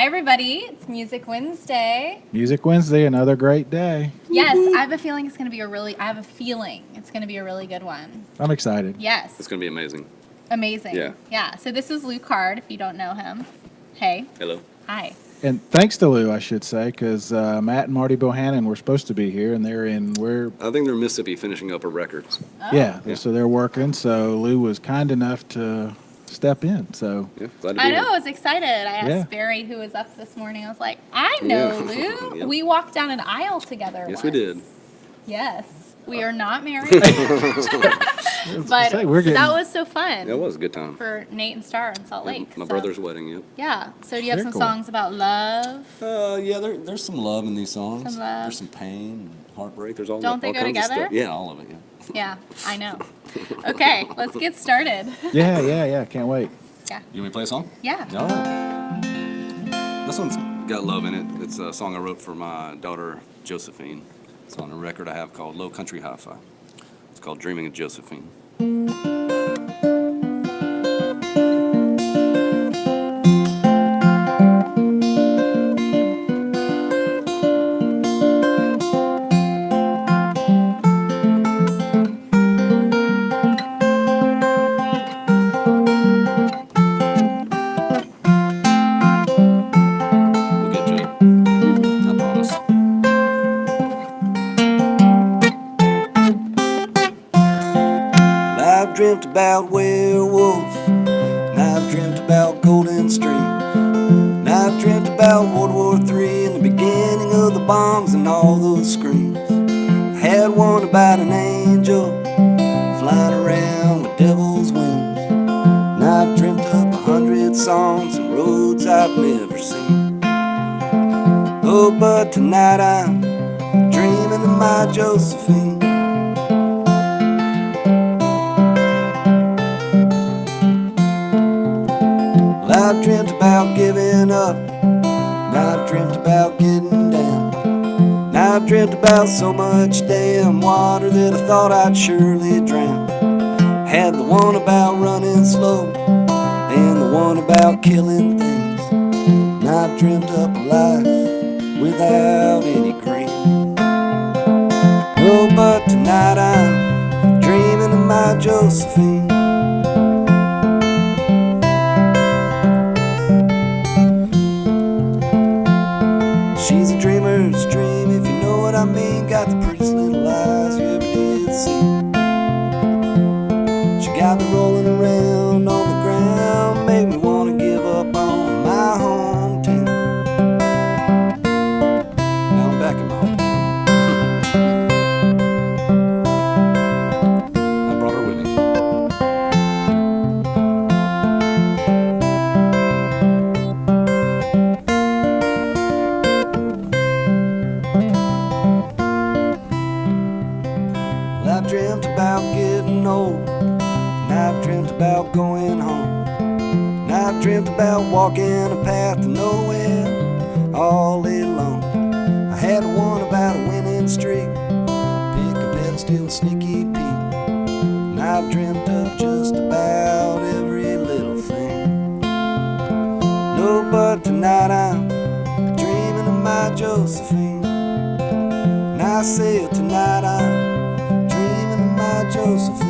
Hi, everybody. It's Music Wednesday. Music Wednesday, another great day. Yes, I have a feeling it's going to be a really good one. I'm excited. Yes. It's going to be amazing. Amazing. Yeah. Yeah. So this is Lew Card, if you don't know him. Hey. Hello. Hi. And thanks to Lou, I should say, because Matt and Marty Bohannon were supposed to be here, and they're I think they're in Mississippi finishing up a record. Oh. Yeah, so they're working. So Lou was kind enough to step in. So Yeah, glad to be I know. here. I was excited. I asked Barry, who was up this morning. I was like, I know Lou. Yep. We walked down an aisle together Yes, once. we did. Yes. We are not married. But say, we're getting- that was so fun. It was a good time. For Nate and Star in Salt Lake. My so- brother's wedding, yep. Yeah. So do you have Very some cool. songs about love? Yeah, there's some love in these songs. Some love. There's some pain and heartbreak. There's all Don't they all go kinds of together? stuff. Yeah, all of it, yeah. Yeah, I know. Okay, let's get started. yeah, can't wait. Yeah. You want me to play a song? Yeah. All right. This one's got love in it. It's a song I wrote for my daughter, Josephine. It's on a record I have called Low Country Hi-Fi. It's called Dreaming of Josephine. We'll get to it. I promise. I've dreamt about werewolves, and I've dreamt about golden streams, and I've dreamt about World War III and the beginning of the bombs and all those screams. I had one about an angel flying around with devil's wings, and I've dreamt up 100 songs and roads I've never seen. Oh, but tonight I'm dreaming of my Josephine. Well, I've dreamt about giving up, and I've dreamt about getting down, and I've dreamt about so much damn water that I thought I'd surely drown. Had the one about running slow, and the one about killing things, and I've dreamt up a life without any cream. Oh, but tonight I'm dreaming of my Josephine. She's a dreamer's dream, if you know what I mean. Got the prettiest little eyes you ever did see. She got me rolling around on the ground, made me wanna give up on my hometown. Now I'm back in my hometown. I brought her with me. Well, I've dreamt about getting old, and I've dreamt about going home, and I've dreamt about walking a path to nowhere all alone. I had one about a winning streak, pick a pen, steal a sneaky peek, and I've dreamt of just about every little thing. No, but tonight I'm dreaming of my Josephine, and I say tonight I'm dreaming of my Josephine.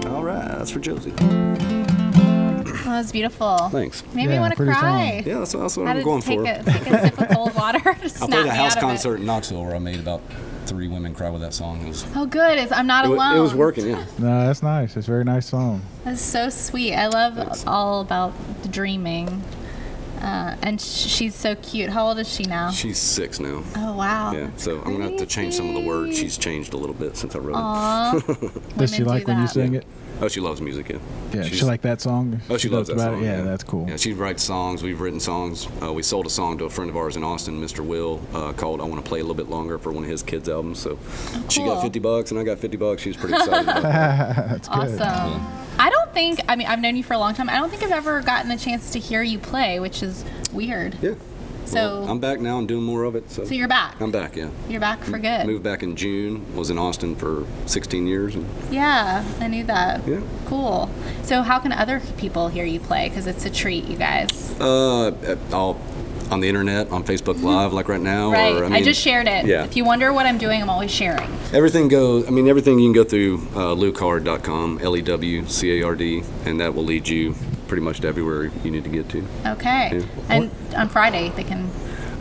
All right, that's for Josie. Oh, that's beautiful. Thanks. Made me Yeah, want to pretty cry. song. Yeah, that's what Had I'm to going take for. take a sip of cold water to I snap played me a house out of concert in Knoxville where I made about 3 women cry with that song. It was, Oh, good. I'm not alone. it was working, yeah. No, that's nice. It's a very nice song. That's so sweet. I love Thanks. all about the dreaming. And she's so cute. How old is she now? She's 6 now. Oh, wow. Yeah, so I'm gonna have to change some of the words. She's changed a little bit since I wrote Aw. Does she Women like do when you that. sing it? it. Oh, she loves music, yeah. Yeah, She's- she like that song? Oh, she loves that about song. it? Yeah, that's cool. Yeah, she writes songs. We've written songs. We sold a song to a friend of ours in Austin, Mr. Will, called "I Want to Play a Little Bit Longer" for one of his kids' albums. So she got cool. $50 and I got $50. She was pretty excited about that. That's good. Awesome. I don't think, I mean, I've known you for a long time. I don't think I've ever gotten a chance to hear you play, which is weird. Yeah. So I'm back now and doing more of it. So you're back. I'm back, yeah. You're back for good. Moved back in June. Was in Austin for 16 years. And Yeah, I knew that. Yeah. Cool. So how can other people hear you play? Because it's a treat, you guys. I'll on the internet, on Facebook Live, like right now. Right. Or, I just shared it. Yeah. If you wonder what I'm doing, I'm always sharing. Everything goes. I mean, everything you can go through lewcard.com, LEWCARD, and that will lead you pretty much to everywhere you need to get to. Okay. Yeah. And on Friday, they can.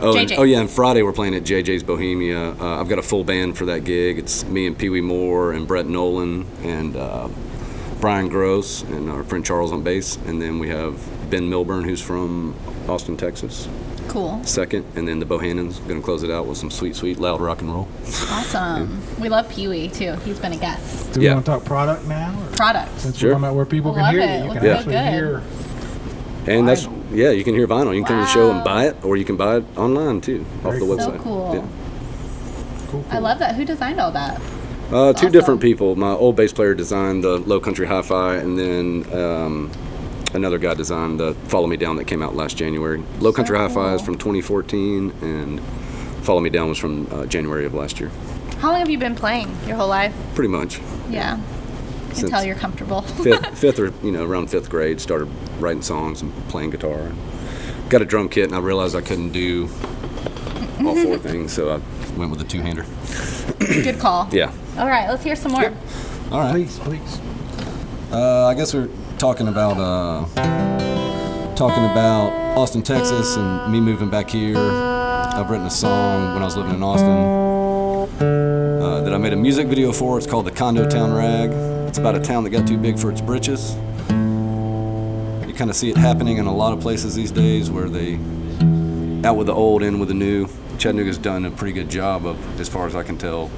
Oh yeah, and Friday we're playing at JJ's Bohemia. I've got a full band for that gig. It's me and Pee Wee Moore and Brett Nolan and Brian Gross and our friend Charles on bass. And then we have Ben Milburn, who's from Austin, Texas. Cool. Second, and then the Bohannon's going to close it out with some sweet, sweet, loud rock and roll. Awesome. We love Pee Wee, too. He's been a guest. Do we Yeah. want to talk product now? Or Product. since Sure. we're talking about where people I can love hear it. you, you Looks can so actually good. hear. And that's, Vinyl. yeah, you can hear vinyl. You can come to the show and Wow. buy it, or you can buy it online, too, off Very the cool. website. So cool. Yeah. Cool. I love that. Who designed all that? Two Awesome. different people. My old bass player designed the Low Country Hi-Fi, and then another guy designed the Follow Me Down that came out last January. Low Country Hi-Fi cool. is from 2014, and Follow Me Down was from January of last year. How long have you been playing? Your whole life? Pretty much. Yeah. I can Since- tell you're comfortable. Fifth or, around fifth grade, started writing songs and playing guitar. Got a drum kit, and I realized I couldn't do all four things, so I went with a two-hander. Good call. Yeah. All right, let's hear some more. All right. Please. I guess we're talking about Austin, Texas, and me moving back here. I've written a song when I was living in Austin that I made a music video for. It's called the Condo Town Rag. It's about a town that got too big for its britches. You kind of see it happening in a lot of places these days, where they out with the old, in with the new. Chattanooga's done a pretty good job of, as far as I can tell,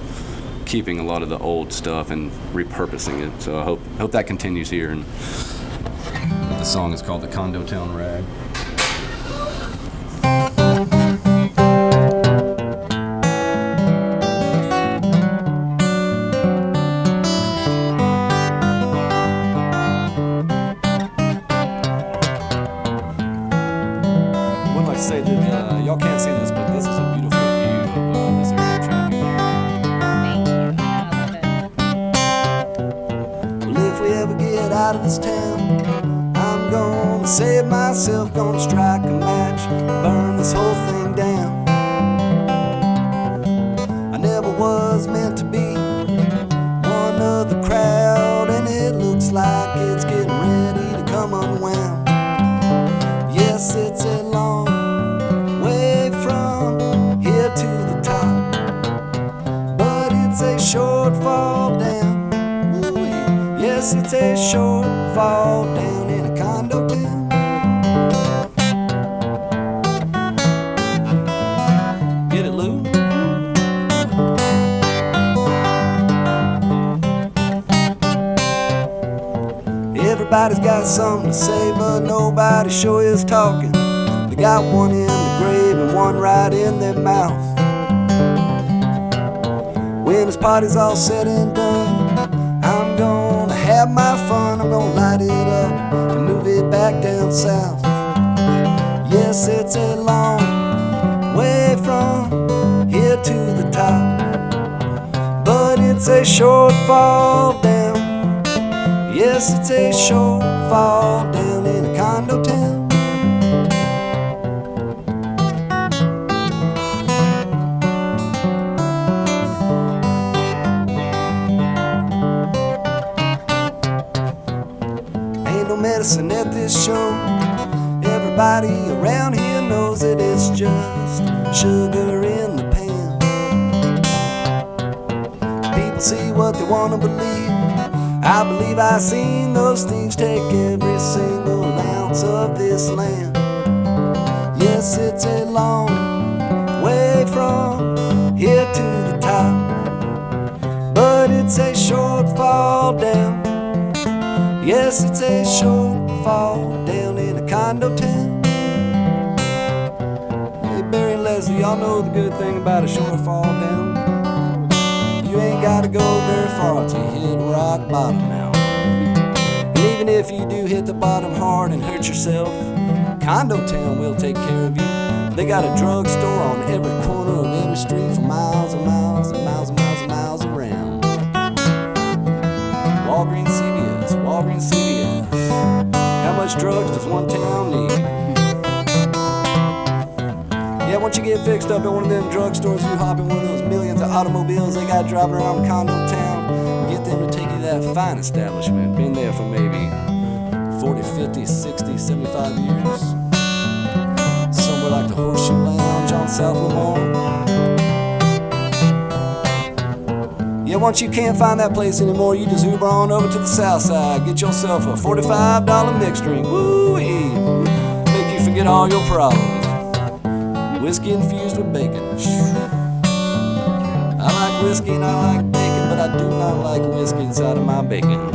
keeping a lot of the old stuff and repurposing it. So I hope that continues here. And the song is called the Condo Town Rag. I would like to say that y'all can't see this, but this is a beautiful view of this area of Chattanooga. Thank you. I love it. Well, if we ever get out of this town, I'm gonna save myself, gonna strike a match, burn this whole thing down. I never was meant to be one of the crowd, and it looks like it's getting ready to come unwound. Yes, it's a long way from here to the top, but it's a short fall down. Ooh, yes, it's a short fall down in a condo town. Get it, Lou? Everybody's got something to say, but nobody sure is talking. They got one in the grave and one right in their mouth. When this party's all said and done, I'm gonna have my fun. I'm gonna light it up and move it back down south. Yes, it's a long way from here to the top, but it's a short fall down. Yes, it's a short fall down in a condo town. Ain't no medicine at this show. Everybody around here knows that it's just sugar in the pan. People see what they want to believe. I believe I've seen those thieves take every single ounce of this land. Yes, it's a long way from here to the top, but it's a short fall down. Yes, it's a short fall down in a condo town. Hey, Barry and Leslie, y'all know the good thing about a short fall down. You ain't gotta go very far till you hit rock bottom now. And even if you do hit the bottom hard and hurt yourself, Condo Town will take care of you. They got a drugstore on every corner of every street for miles and miles and miles and miles and miles around. Walgreens, CVS. How much drugs does one town need? Yeah, once you get fixed up at one of them drugstores, you hop in one of those millions of automobiles they got driving around Condo Town. Get them to take you to that fine establishment. Been there for maybe 40, 50, 60, 75 years. Somewhere like the Horseshoe Lounge on South Lamar. Yeah, once you can't find that place anymore, you just Uber on over to the south side. Get yourself a $45 mixed drink. Woo-wee. Make you forget all your problems. Whiskey infused with bacon. I like whiskey and I like bacon, but I do not like whiskey inside of my bacon.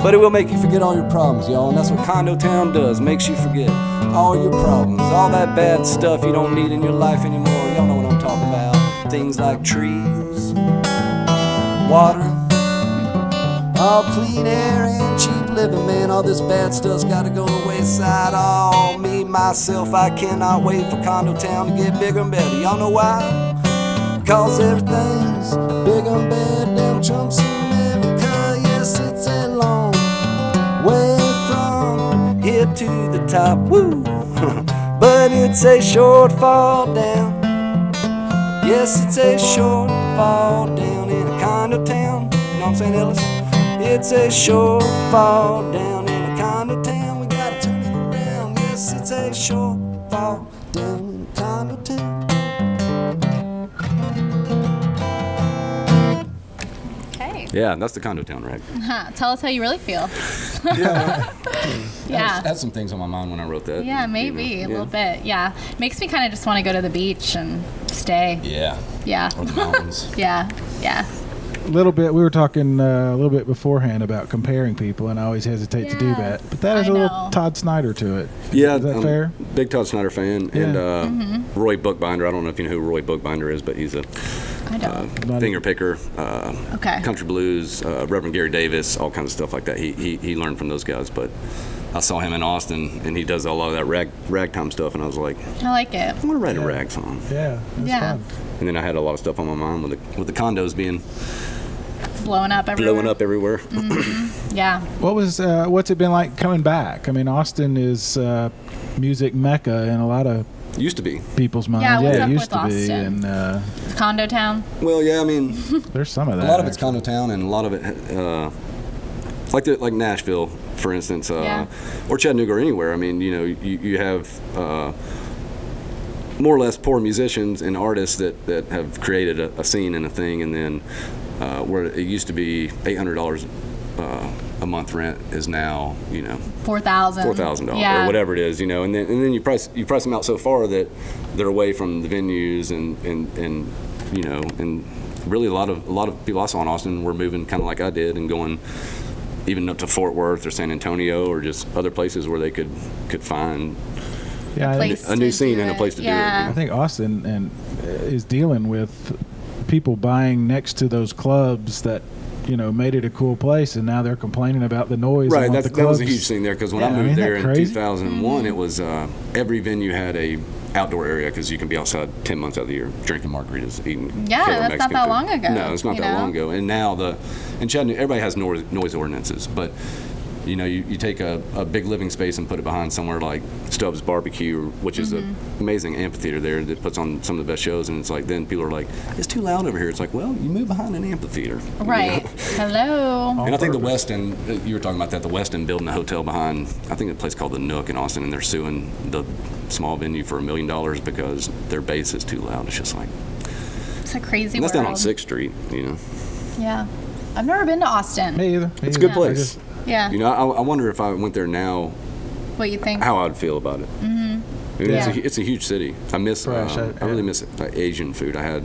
But it will make you forget all your problems, y'all, and that's what Condo Town does. Makes you forget all your problems, all that bad stuff you don't need in your life anymore. Y'all know what I'm talking about. Things like trees, water, all clean air and cheap living, man. All this bad stuff's gotta go to the wayside. Oh, me, myself, I cannot wait for Condo Town to get bigger and better. Y'all know why? Cause everything's bigger and better. Damn Trump's in America. Yes, it's a long way from here to the top. Woo! But it's a short fall down. Yes, it's a short fall down in a condo town. You know what I'm saying, Ellis? It's a short fall down in a condo town. We gotta turn it around. Yes, it's a short fall down in a condo town. Okay. Yeah, that's the Condo Town Rag. Tell us how you really feel. Yeah. Yeah. I had some things on my mind when I wrote that. Yeah, maybe a little bit. Yeah. Makes me kind of just want to go to the beach and stay. Yeah. Yeah. Or the mountains. Yeah. Yeah. A little bit. We were talking a little bit beforehand about comparing people, and I always hesitate to do Yeah, that. But that has I a little know. Todd Snyder to it. Yeah, Is that fair? Big Todd Snyder fan, Yeah. and Roy Bookbinder. I don't know if you know who Roy Bookbinder is, but he's a I don't. finger picker, Okay. country blues, Reverend Gary Davis, all kinds of stuff like that. He learned from those guys. But I saw him in Austin, and he does a lot of that ragtime stuff, and I was like, I like it. I want to write a rag song. Yeah. That's Yeah. fun. And then I had a lot of stuff on my mind with the condos being Blowing up everywhere. blowing up everywhere. Yeah. What's it been like coming back? I mean, Austin is music mecca in a lot of Used to be. people's minds. Yeah, what's it up used with to be, Austin? and Condo Town. Well, yeah, I mean, there's some of that. a lot of it's actually. Condo Town, and a lot of it, like Nashville, for instance, Yeah. or Chattanooga, or anywhere. I mean, you have more or less poor musicians and artists that have created a scene and a thing, and then where it used to be $800 a month rent is now, $4,000. $4,000 Yeah. or whatever it is, and then you price them out so far that they're away from the venues and really a lot of people I saw in Austin were moving kind of like I did and going even up to Fort Worth or San Antonio or just other places where they could find Yeah, Place a new to scene do and a it. place to Yeah. do I it. think Austin is dealing with people buying next to those clubs that made it a cool place, and now they're complaining about the noise. Right, and that the was a clubs. huge thing there because when Yeah, I moved isn't that there in crazy? 2001, it was every venue had a outdoor area because you can be outside 10 months out of the year drinking margaritas, eating Yeah, killer that's not Mexican that food. long ago, No, it's not you that know? long ago. And now in Chattanooga, everybody has noise ordinances, but you take a big living space and put it behind somewhere like Stubbs Barbecue, which is an amazing amphitheater there that puts on some of the best shows, and it's like then people are like, it's too loud over here. It's like, well, you move behind an amphitheater. Right. Hello. And I think the West End, you were talking about that, the West End building a hotel behind, I think a place called the Nook in Austin, and they're suing the small venue for $1 million because their bass is too loud. It's just like, It's a crazy and that's world. down on 6th Street, Yeah. I've never been to Austin. Me either. It's a good Yeah. place. Yeah. I wonder if I went there now, What you think? how I'd feel about it. Mm-hmm. It's a huge city. I miss, Fresh, I really miss like Asian food. I had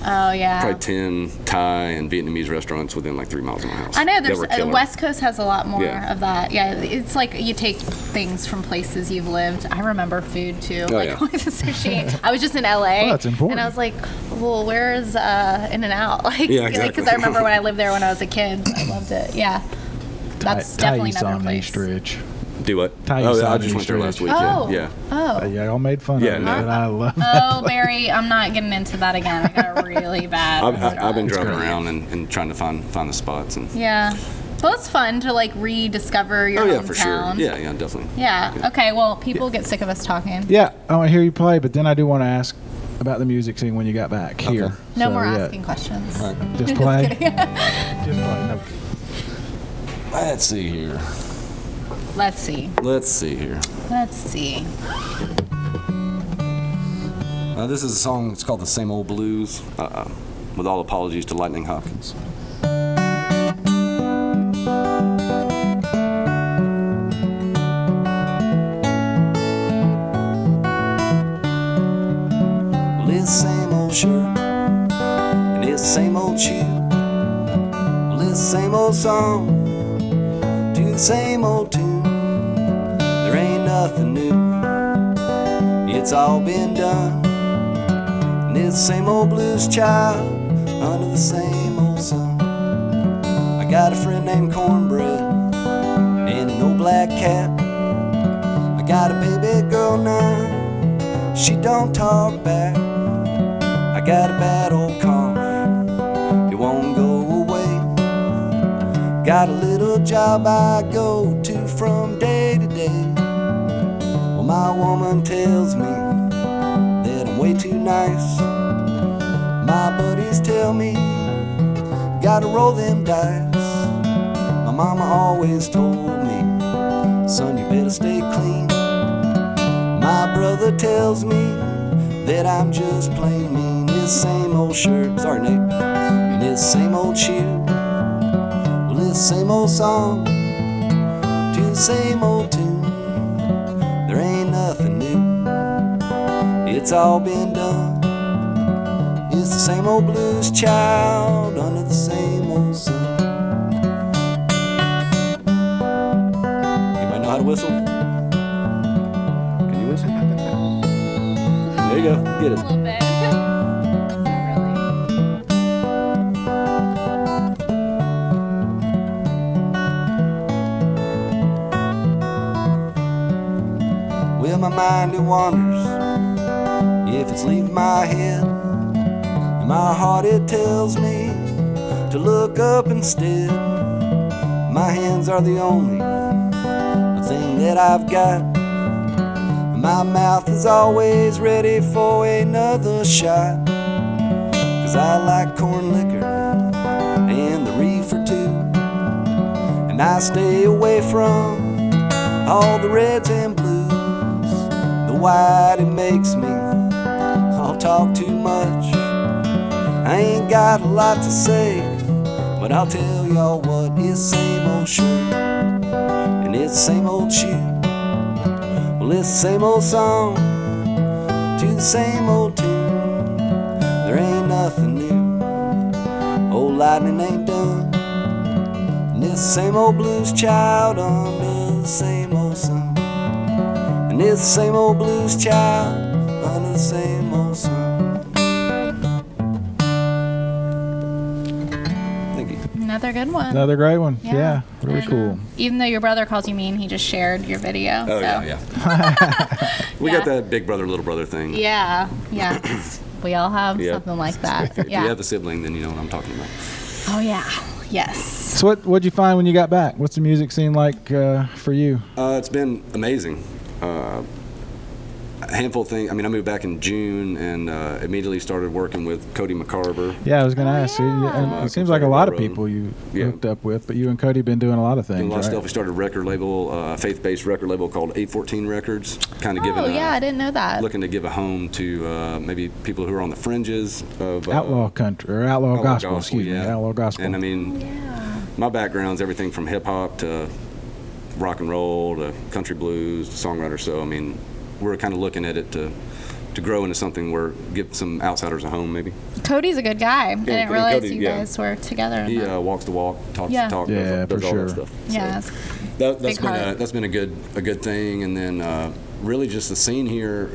Oh, yeah. probably 10 Thai and Vietnamese restaurants within like 3 miles of my house. I know that there's were the killer. West Coast has a lot more Yeah. of that. Yeah, it's like you take things from places you've lived. I remember food too. Like yeah. going to sushi. I was just in LA. Well, that's important. And I was like, well, where is In-N-Out? Like, Yeah, exactly. Because I remember when I lived there when I was a kid. I loved it. Yeah. That's definitely Thais another on place. East Ridge. Do what? Tie Oh, I side just of went there your last stretch. weekend. Oh. Yeah. Oh. Yeah, y'all made fun Yeah, of it, no. but I love that. Oh, Barry, I'm not getting into that again. I got a really bad. I've been driving great. around and trying to find the spots. And Yeah. Well, it's fun to like rediscover your oh yeah, hometown. for sure. Yeah, definitely. Yeah. Okay. Well, people get sick of us talking. Yeah, I want to hear you play, but then I do want to ask about the music scene when you got back here. Okay. No So, more yeah, asking questions. All right. Just play. kidding. Just play. No. Let's see here. Let's see. Let's see here. Let's see. This is a song. It's called "The Same Old Blues." With all apologies to Lightning Hopkins. Well, it's the same old shirt, and it's the same old shoe. Well, it's the same old song, to the same old tune. There ain't nothing new, it's all been done. And it's the same old blues child, under the same old sun. I got a friend named Cornbread, and an old black cat. I got a baby girl now, she don't talk back. I got a bad old cough, it won't go away. Got a little job I go to from day to day. Well, my woman tells me that I'm way too nice. My buddies tell me, gotta roll them dice. My mama always told me, son, you better stay clean. My brother tells me that I'm just plain mean. It's the same old shirt, sorry Nate, and it's the same old shoe. Well, it's the same old song, to the same old tune. There ain't nothing new, it's all been done. It's the same old blues child, under the same old sun. Anybody know how to whistle? Can you whistle? There you go, get A it. little bit. Not really. Well, my mind it wanders if it's leaving my head. And my heart it tells me to look up instead. My hands are the only thing that I've got. And my mouth is always ready for another shot. 'Cause I like corn liquor and the reefer too. And I stay away from all the reds and blues. The white, it makes me all talk too much. I ain't got a lot to say, but I'll tell y'all what, it's same old shirt, and it's the same old shoe. Well, it's the same old song, to the same old tune. There ain't nothing new, old lightning ain't done. And it's the same old blues child, under the same old sun. And it's the same old blues child, under the same old sun. Thank you. Another good one. Another great one. Yeah. Yeah, really And, cool. Even though your brother calls you mean, he just shared your video. Oh so. yeah. We Yeah. got that big brother, little brother thing. Yeah. Yeah. We all have Yeah. something like that. If Yeah. you have a sibling, then you know what I'm talking about. Oh yeah. Yes. So what'd you find when you got back? What's the music scene like for you? It's been amazing. A handful of things. I mean, I moved back in June and immediately started working with Cody McCarver. Yeah, I was going to Oh, ask you. yeah. And it seems like a lot of people you hooked up with, but you and Cody been doing a lot of things, Doing a lot of right? stuff. We started a record label, faith-based record label called 814 Records. Kind of giving. Oh yeah, I didn't know that. Looking to give a home to maybe people who are on the fringes of Outlaw country or outlaw gospel, gospel, excuse me, yeah. outlaw gospel. And I mean, Yeah. my background's everything from hip hop to rock and roll to country blues to songwriter. So I mean, we're kind of looking at it to grow into something where give some outsiders a home, maybe. Cody's a good guy. I didn't realize Cody, you yeah. guys were together. in He that. walks the walk, talks Yeah. the talk, Yeah, does for all sure. that stuff. Yeah. So it's that's big heart. been a good thing, and then really just the scene here.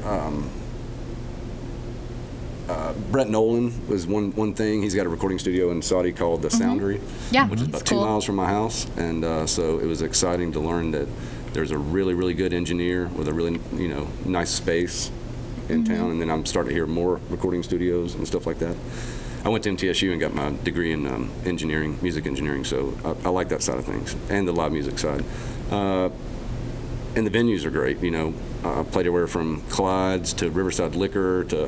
Brett Nolan was one thing. He's got a recording studio in Saudi called the Soundery, Mm-hmm. Yeah, which is it's about 2 cool. miles from my house, and so it was exciting to learn that There's a really, really good engineer with a really, nice space in town. And then I'm starting to hear more recording studios and stuff like that. I went to MTSU and got my degree in engineering, music engineering, so I like that side of things, and the live music side. And the venues are great, I played everywhere from Clyde's to Riverside Liquor to...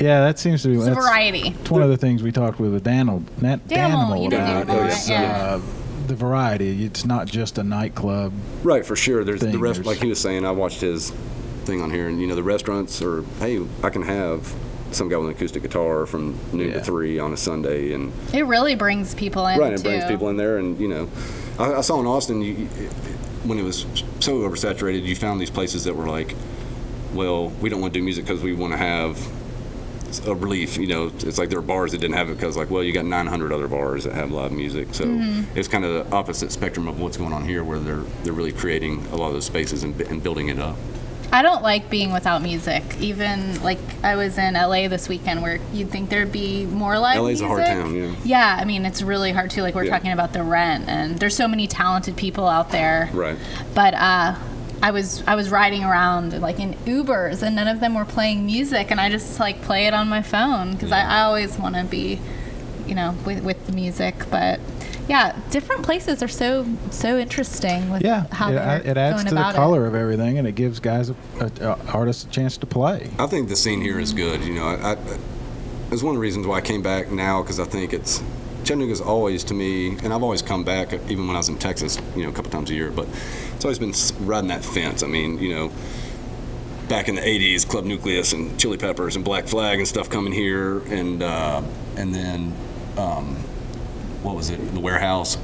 Yeah, that seems to be... It's a variety. It's one of the things we talked with Danimal you did about do is the variety. It's not just a nightclub. Right, for sure. There's thing. the rest, like he was saying, I watched his thing on here, and the restaurants are, hey, I can have some guy with an acoustic guitar from noon to 3 on a Sunday, and it really brings people in. Right, it brings people in there, and I saw in Austin when it was so oversaturated, you found these places that were like, well, we don't want to do music because we want to have a relief. It's like there are bars that didn't have it because, like, well, you got 900 other bars that have live music. So it's kind of the opposite spectrum of what's going on here, where they're really creating a lot of those spaces and building it up. I don't like being without music. Even, like, I was in LA this weekend where you'd think there'd be more live LA's music. a hard town, yeah. Yeah, I mean, it's really hard, too. Like, we're talking about the rent, and there's so many talented people out there. Right. But I was riding around, like, in Ubers, and none of them were playing music, and I just, like, play it on my phone, because I always want to be, with the music. But... yeah, different places are so interesting with how it adds to the color of everything, and it gives guys, artists, a chance to play. I think the scene here is good. It's one of the reasons why I came back now, because I think Chattanooga's always, to me, and I've always come back, even when I was in Texas, a couple times a year, but it's always been riding that fence. I mean, back in the 80s, Club Nucleus and Chili Peppers and Black Flag and stuff coming here, and then... what was it? The Warehouse.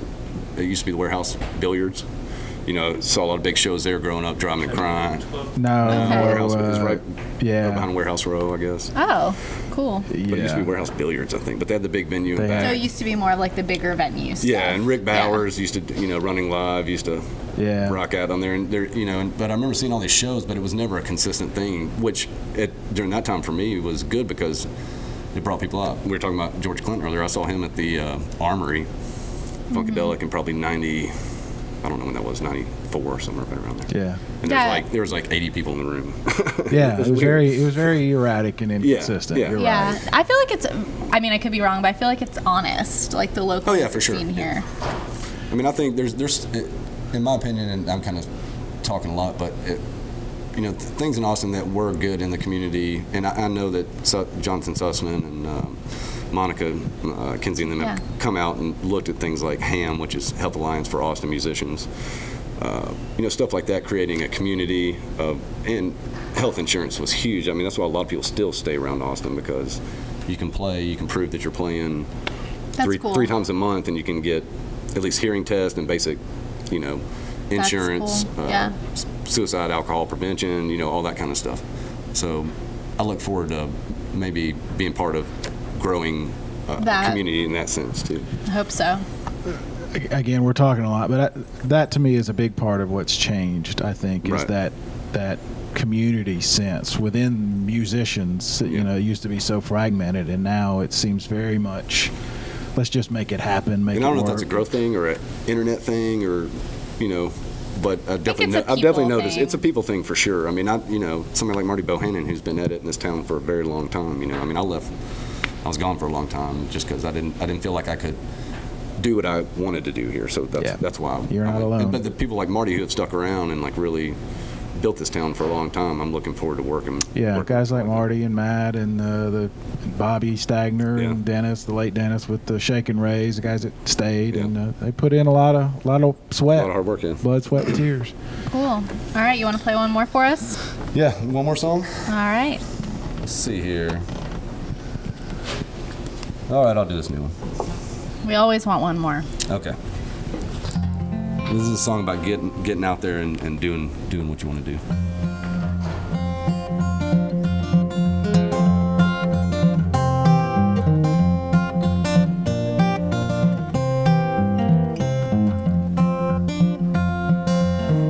It used to be the Warehouse Billiards. Saw a lot of big shows there growing up, driving and crying. Warehouse was right behind Warehouse Row, I guess. Oh, cool. But it used to be Warehouse Billiards, I think. But they had the big venue in back. So it used to be more of like the bigger venues. Yeah, and Rick Bowers used to, Running Live used to rock out on there. And there, but I remember seeing all these shows, but it was never a consistent thing, which during that time for me was good because it brought people out. We were talking about George Clinton earlier. I saw him at the Armory, Funkadelic, in probably 90, I don't know when that was, 94, somewhere right around there. Yeah. And there was like 80 people in the room. Yeah, it was very erratic and inconsistent. Yeah. You're Yeah, right. I feel like it's, I mean, I could be wrong, but I feel like it's honest, like the local for sure. scene here. I mean, I think there's, in my opinion, and I'm kind of talking a lot, but things in Austin that were good in the community, and I know that Jonathan Sussman and Monica Kinsey and them have come out and looked at things like HAM, which is Health Alliance for Austin Musicians, stuff like that, creating a community and health insurance was huge. I mean, that's why a lot of people still stay around Austin, because you can prove that you're playing three times a month, and you can get at least hearing tests and basic, insurance, cool. suicide, alcohol prevention, all that kind of stuff. So I look forward to maybe being part of growing community in that sense too. I hope so. Again, we're talking a lot, but that to me is a big part of what's changed, I think, is that community sense within musicians. It used to be so fragmented, and now it seems very much, let's just make it happen, and I don't know if that's a growth thing or an internet thing or, but I definitely noticed it's a people thing for sure. I mean, somebody like Marty Bohannon, who's been at it in this town for a very long time. I mean, I was gone for a long time just because I didn't feel like I could do what I wanted to do here. So that's why you're not alone. But the people like Marty who have stuck around and like really built this town for a long time, I'm looking forward to working. Yeah, guys like Marty and Matt and the Bobby Stagner and Dennis, the late Dennis with the Shake and Raise, the guys that stayed, and they put in a lot of sweat, a lot of hard work, blood, sweat, and tears. Cool. All right, you want to play one more for us? Yeah, one more song. All right. Let's see here. All right, I'll do this new one. We always want one more. Okay. This is a song about getting out there and doing what you want to do.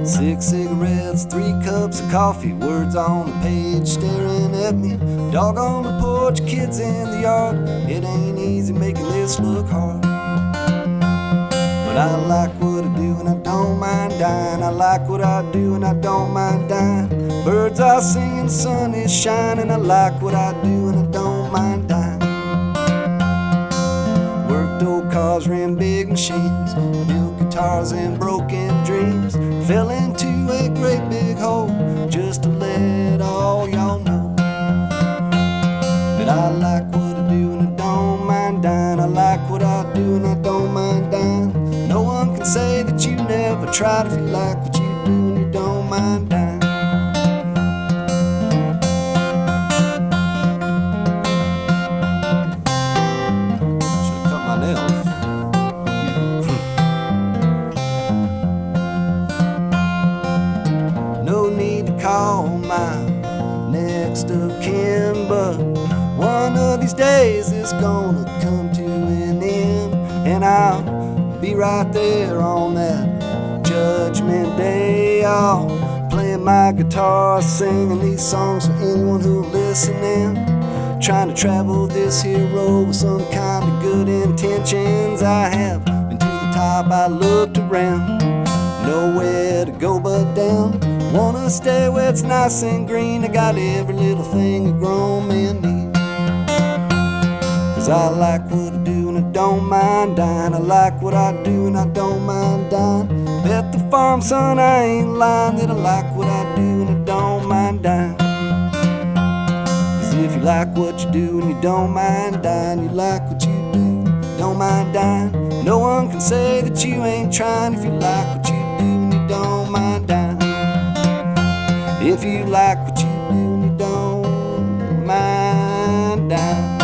Six cigarettes, 3 cups of coffee, words on the page staring at me. Dog on the porch, kids in the yard. It ain't easy making this look hard, but I like what I do do and I don't mind dying. I like what I do and I don't mind dying. Birds are singing, the sun is shining. I like what I do and I don't mind dying. Worked old cars, ran big machines, built guitars and broken dreams. Fell into a great big hole just to let all y'all know that I like what I do and I don't mind dying. I like what I do and I don't mind dying. No one can say that you never tried if you like what you do and you don't mind dying. Should've cut my nails. No need to call my next of kin, but one of these days it's gonna come to an end, and I'll be right there on that judgment day. I'll play my guitar, singing these songs for anyone who'll listen in. Trying to travel this here road with some kind of good intentions. I have been to the top, I looked around, nowhere to go but down. Wanna stay where it's nice and green. I got every little thing a grown man needs. 'Cause I like what I do and I don't mind dying. I like what I do and I don't mind dying. Bet the farm son I ain't lying that I like what I do and I don't mind dying. 'Cause if you like what you do and you don't mind dying, you like what you do, don't mind dying. No one can say that you ain't trying if you like what you do and you don't mind dying. If you like what you do and you don't mind dying.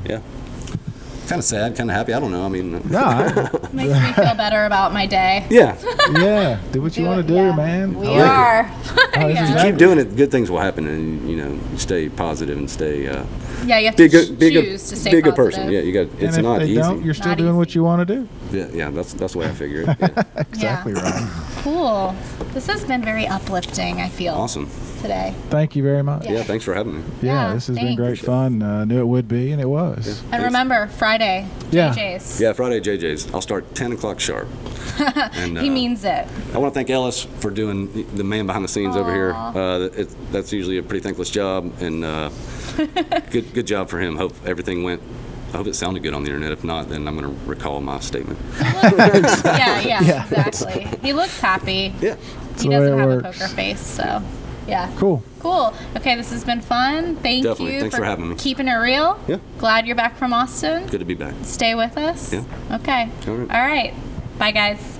Yeah. Kind of sad, kind of happy. I don't know. I mean, Makes me feel better about my day. yeah. Yeah, do what you want to do, man. We I like are. it. Oh, this is If you exactly- keep doing it, good things will happen, and you know, stay positive and stay. Yeah, you have Be to a good, be a choose to good, stay be a good positive. person. Yeah, you got. And It's if not they easy. don't, you're still Not doing what easy. you want to do. Yeah, that's the way I figure it. Yeah. Exactly right. Cool. This has been very uplifting, I feel, Awesome. today. Thank you very much. Yeah, thanks for having me. Yeah, Yeah, this has been thanks. great fun. Knew it would be, and it was. And Thanks. remember, Friday, Yeah. JJ's. Yeah, Friday JJ's. I'll start 10 o'clock sharp. And, He means it. I want to thank Ellis for doing the man behind the scenes over here. That's usually a pretty thankless job, and good job for him. Hope everything went. I hope it sounded good on the internet. If not, then I'm going to recall my statement. Yeah, exactly. He looks happy. Yeah. He the way doesn't it have a works. poker face, so yeah. Cool. Cool. Okay, this has been fun. Thank Definitely. you Thanks for having me. keeping it real. Yeah. Glad you're back from Austin. Good to be back. Stay with us. Yeah. Okay. All right. All right. Bye, guys.